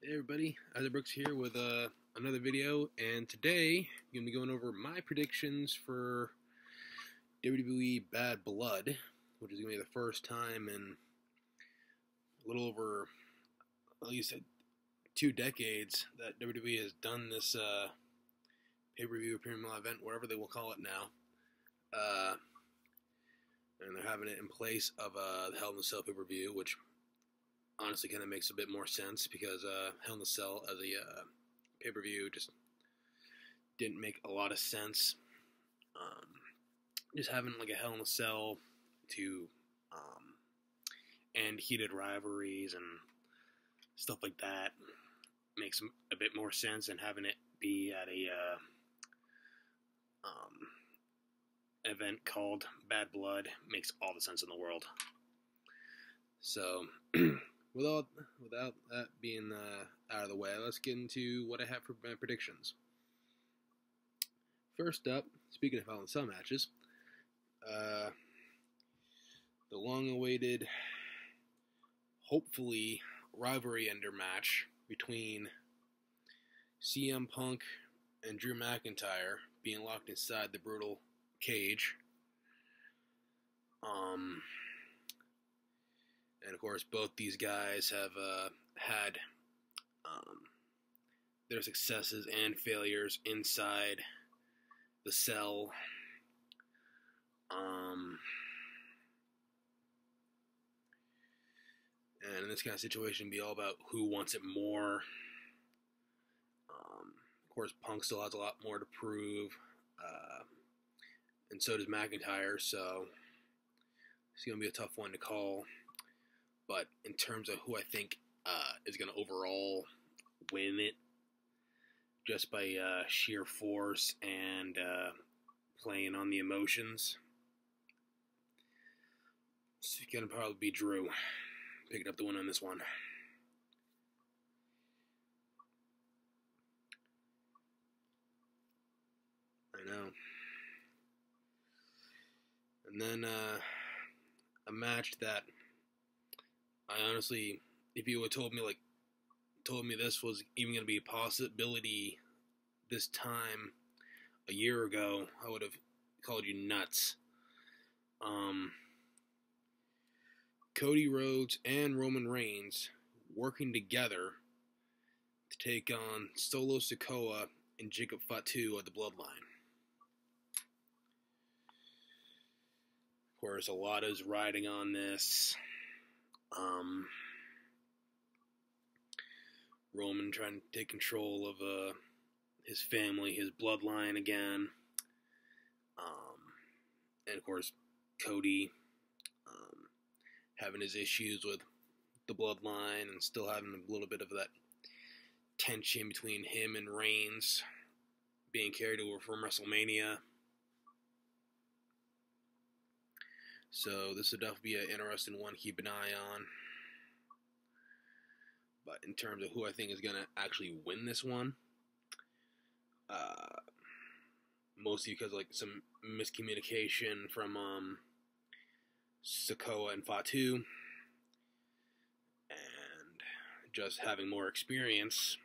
Hey everybody, Isaac Brooks here with another video, and today I'm going to be going over my predictions for WWE Bad Blood, which is going to be the first time in a little over, at least 2 decades that WWE has done this pay-per-view, premium event, whatever they will call it now. And they're having it in place of the Hell in a Cell pay-per-view, which honestly kind of makes a bit more sense because Hell in a Cell as a pay-per-view just didn't make a lot of sense. Just having like a Hell in a Cell to end heated rivalries and stuff like that makes a bit more sense than having it be at a event called Bad Blood. Makes all the sense in the world. So without that being out of the way, let's get into what I have for my predictions. First up, speaking of Hell in a Cell matches, the long-awaited, hopefully, rivalry ender match between CM Punk and Drew McIntyre being locked inside the brutal cage. And of course, both these guys have had their successes and failures inside the cell. And in this kind of situation, it'd be all about who wants it more. Of course, Punk still has a lot more to prove, and so does McIntyre, so it's going to be a tough one to call. But in terms of who I think is going to overall win it, just by sheer force and playing on the emotions, it's going to probably be Drew picking up the win on this one. I know. And then a match that I honestly, if you had told me this was even going to be a possibility this time a year ago, I would have called you nuts. Cody Rhodes and Roman Reigns working together to take on Solo Sikoa and Jacob Fatu of the Bloodline. Of course, a lot is riding on this. Roman trying to take control of his family, his bloodline again. And of course, Cody having his issues with the bloodline and still having a little bit of that tension between him and Reigns being carried over from WrestleMania. So this would definitely be an interesting one to keep an eye on. But in terms of who I think is going to actually win this one, mostly because like some miscommunication from Sikoa and Fatu, and just having more experience,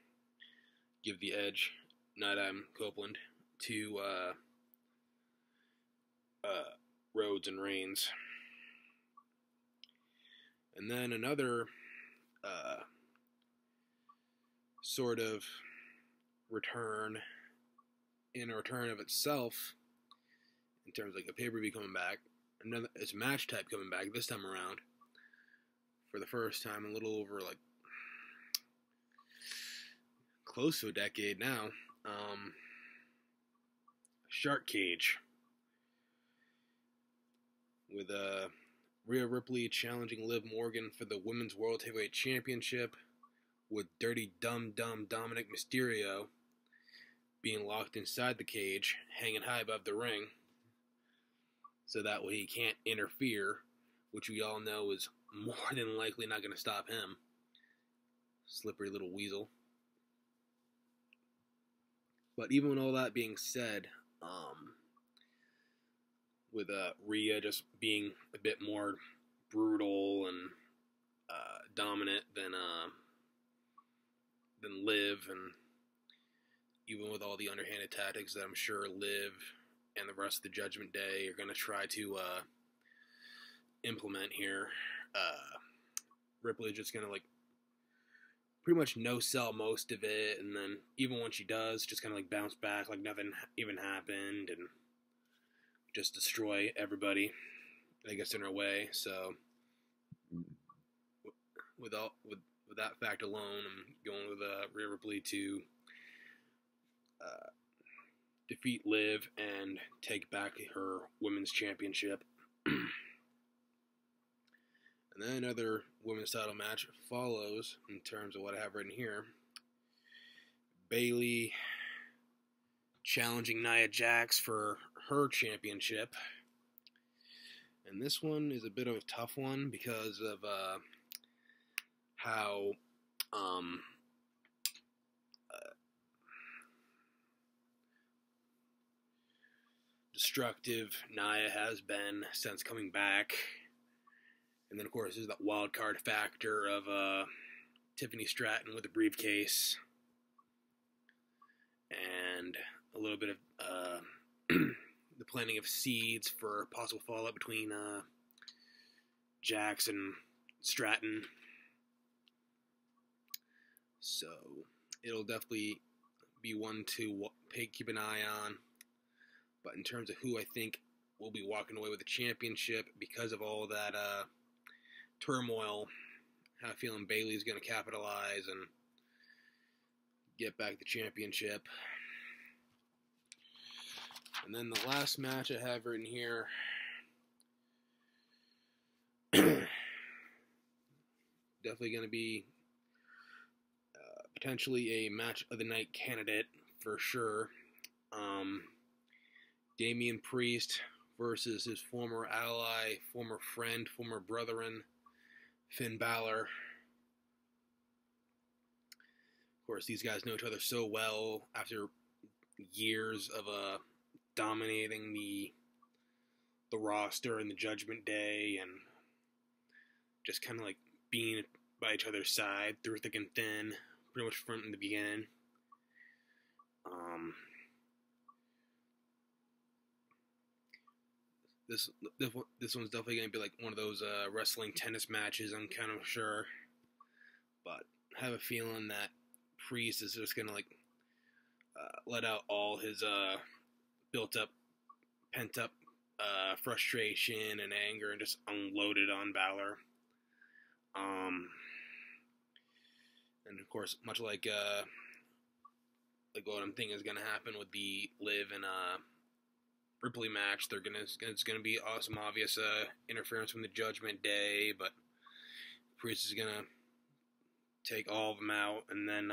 give the edge, not Copeland, to Rhodes and Reigns. And then another sort of return in a return of itself, in terms of like a pay-per-view coming back, another it's match type coming back this time around for the first time in a little over like close to a decade now. Shark Cage with Rhea Ripley challenging Liv Morgan for the Women's World Heavyweight Championship, with Dirty Dumb Dominic Mysterio being locked inside the cage, hanging high above the ring, so that way he can't interfere, which we all know is more than likely not going to stop him. Slippery little weasel. But even with all that being said, with Rhea just being a bit more brutal and dominant than Liv, and even with all the underhanded tactics that I'm sure Liv and the rest of the Judgment Day are going to try to implement here, Ripley just going to like pretty much no-sell most of it, and then even when she does, just kind of like bounce back like nothing even happened, and just destroy everybody that gets in her way. So with that fact alone, I'm going with Rhea Ripley to defeat Liv and take back her women's championship. And then another women's title match follows in terms of what I have written here. Bayley challenging Nia Jax for her championship. And this one is a bit of a tough one because of how destructive Nia has been since coming back. And then, of course, there's that wild card factor of Tiffany Stratton with a briefcase. And a little bit of the planting of seeds for possible fallout between Jax and Stratton. So it'll definitely be one to keep an eye on. But in terms of who I think will be walking away with the championship because of all that turmoil, I have a feeling Bayley's going to capitalize and get back the championship. And then the last match I have written here, definitely going to be potentially a match of the night candidate for sure. Damian Priest versus his former ally, former friend, former brethren, Finn Balor. Of course, these guys know each other so well after years of dominating the roster and the Judgment Day, and just kind of like being by each other's side through thick and thin, pretty much from the beginning. This one's definitely going to be like one of those wrestling tennis matches, I'm kind of sure. But I have a feeling that Priest is just going to like let out all his built up, pent up frustration and anger and just unload it on Balor. And of course, much like what I'm thinking is going to happen with the Liv and Ripley match, it's gonna be awesome, obvious interference from the Judgment Day, but Priest is gonna take all of them out and then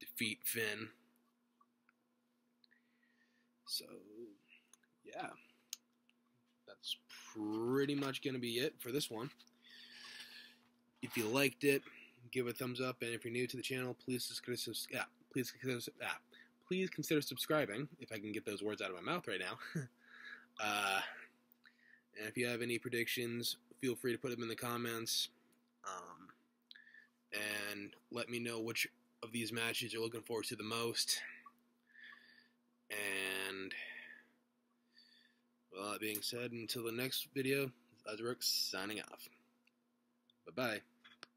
defeat Finn. So yeah, that's pretty much gonna be it for this one. If you liked it, give it a thumbs up, and if you're new to the channel, please consider subscribing, if I can get those words out of my mouth right now. And if you have any predictions, feel free to put them in the comments. And let me know which of these matches you're looking forward to the most. And, well, that being said, until the next video, Azurix signing off. Bye-bye.